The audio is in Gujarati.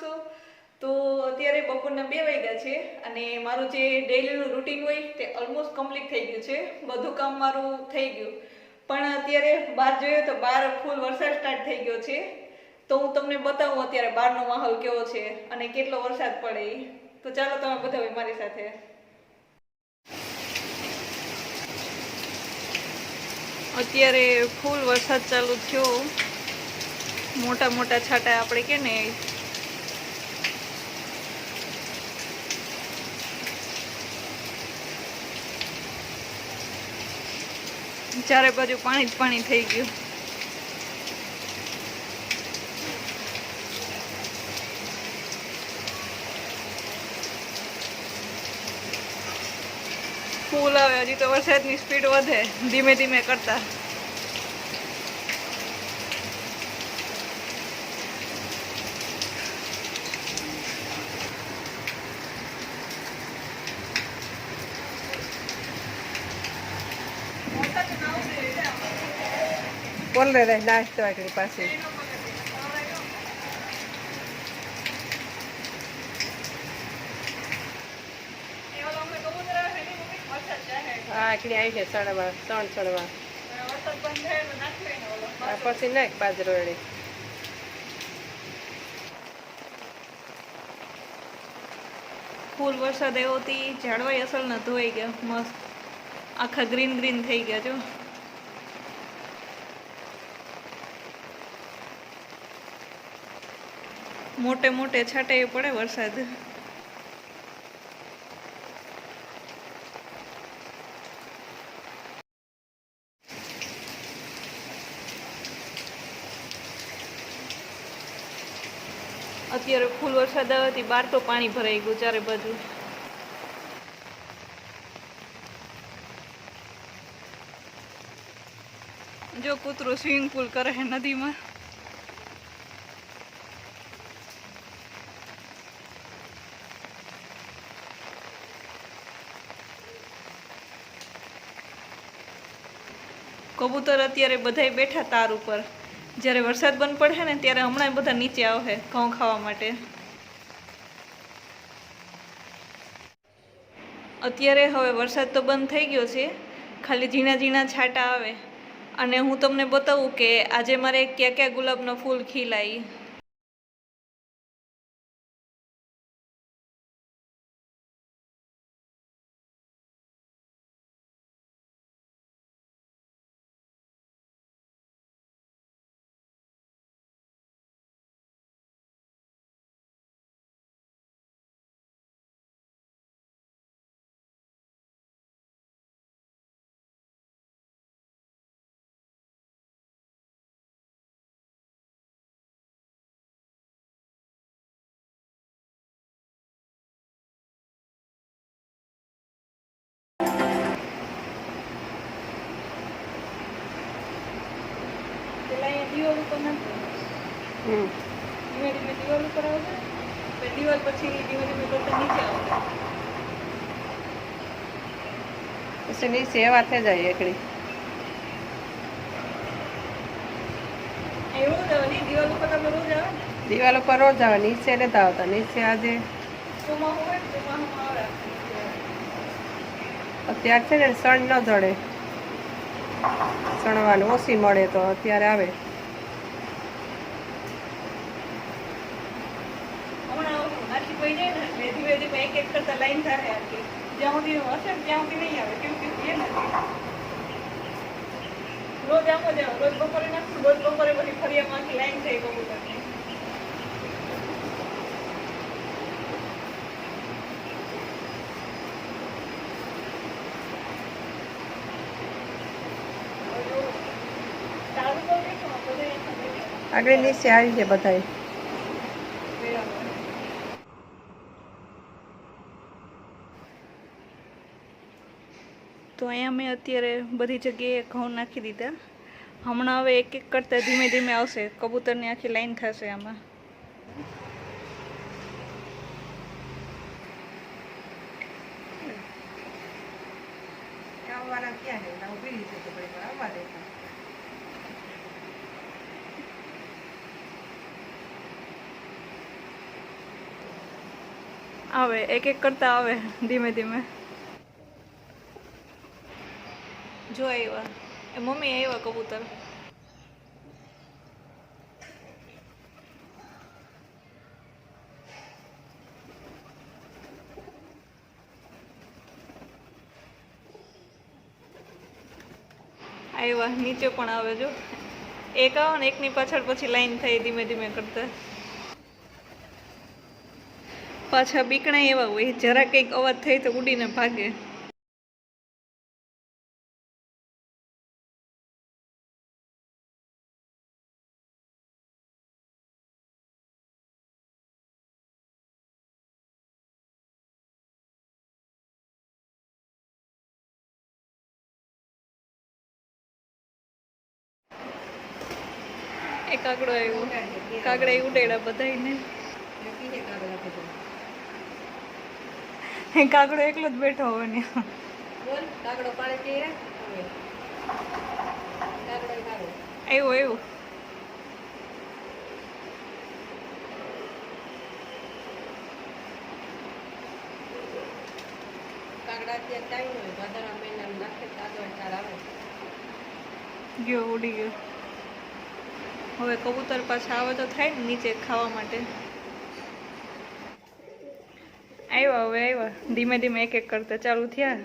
છો. તો અત્યારે બપોરના 2 વાગ્યા છે અને મારું જે ડેઈલીનું રૂટીન હોય તે ઓલમોસ્ટ કમ્પ્લીટ થઈ ગયું છે. બધું કામ મારું થઈ ગયું, પણ અત્યારે બહાર જોયું તો બહાર ફૂલ વરસાદ સ્ટાર્ટ થઈ ગયો છે. તો હું તમને બતાવું અત્યારે બહારનો માહોલ કેવો છે અને કેટલો વરસાદ પડે. તો ચાલો તમે બધા મારી સાથે. અત્યારે ફૂલ વરસાદ ચાલુ થયો, મોટા મોટા છાંટા આપણે કે ને ચારે બાજુ પાણી જ પાણી થઈ ગયું. ફૂલ આવે. હજી તો વરસાદની સ્પીડ વધે ધીમે ધીમે કરતા. બોલ રે નાસ્તો આગળ પાસે આકડી આવી છે ચડવા ત્રણ ચડવા પછી નાખ બાજરો એડી. ફૂલ વરસાદ આવ્યો હતી, ઝાડવાય અસલ ના ધોઈ ગયા, મસ્ત આખા ગ્રીન ગ્રીન થઈ ગયા. જો મોટે મોટે છાંટે પડે વરસાદ. અત્યારે ફૂલ વરસાદ આવવાથી બહાર તો પાણી ભરાઈ ગયું ચારે બાજુ. જો કૂતરું સ્વિમિંગ પુલ કરે છે નદીમાં. કબૂતર અત્યારે બધાય બેઠા તાર ઉપર. જ્યારે વરસાદ બંધ પડશે ને ત્યારે હમણાં બધા નીચે આવશે ઘઉં ખાવા માટે. અત્યારે હવે વરસાદ તો બંધ થઈ ગયો છે, ખાલી ઝીણા ઝીણા છાંટા આવે. અને હું તમને બતાવું કે આજે મારે ક્યાં ક્યાં ગુલાબનો ફૂલ ખીલાય. દિવાલ ઉપર નથી, ધીમે ધીમે દિવાલ ઉપર આવશે, દિવાલ પછી ધીમે ધીમે કરતા નીચે આવશે. પછી નીચે એવા થઈ જાય એકડી. એવું જ આવે ને, દિવાલ ઉપર તમે રોજ આવે ને. દિવાલ ઉપર રોજ આવે, નીચે નથી આવતા. નીચે આજે ચોમાસું હોય ને ચોમાસુમાં આવે. અત્યારે છે ને સણ ન જડે, સણવાનું ઓછી મળે તો અત્યારે આવે. ધીમે ધીમે એક એક કરતા લાઈન થાય. જ્યાં સુધી હશે ત્યાં સુધી નહીં આવે, કેમ કે એ નથી રોજ આમ જ આવે. રોજ બપોરે નાખશું, રોજ બપોરે પછી ફરિયામાં આખી લાઈન થઈ કબૂતરની. આગળ નીચે આવી છે બધાય. તો અહીંયા મેં અત્યારે બધી જગ્યાએ ઘઉં નાખી દીધા. હમણાં હવે એક એક કરતાં ધીમે ધીમે આવશે. કબૂતરની આખી લાઈન થશે આમાં. આવે એક એક કરતા આવે ધીમે ધીમે. જો આવ્યા એ મમ્મી આવ્યા કબૂતર. આવ્યા નીચે પણ આવે જો એક આવે ને એકની પાછળ પછી લાઈન થઈ ધીમે ધીમે કરતા. પાછા બીકણા એવા હોય જરા કંઈક અવાજ થઈ તો ઉડીને ભાગે. એક કાગડો આવ્યો કાગડા ઉડાડ્યા બધાને. કાગડો એકલો જ બેઠો હોય ને. કાગડો પાડે કે આવ્યો આવ્યો. કાગડા અત્યારે ટાઈમ હોય ભાદરવા મહિનામાં નાખે કાગડો ચાર આવે. ગયો ઉડી ગયો. હવે કબૂતર પાછા આવે તો થાય ને નીચે ખાવા માટે. આવ્યા હવે આવ્યા ધીમે ધીમે એક એક કરતા ચાલુ થયા.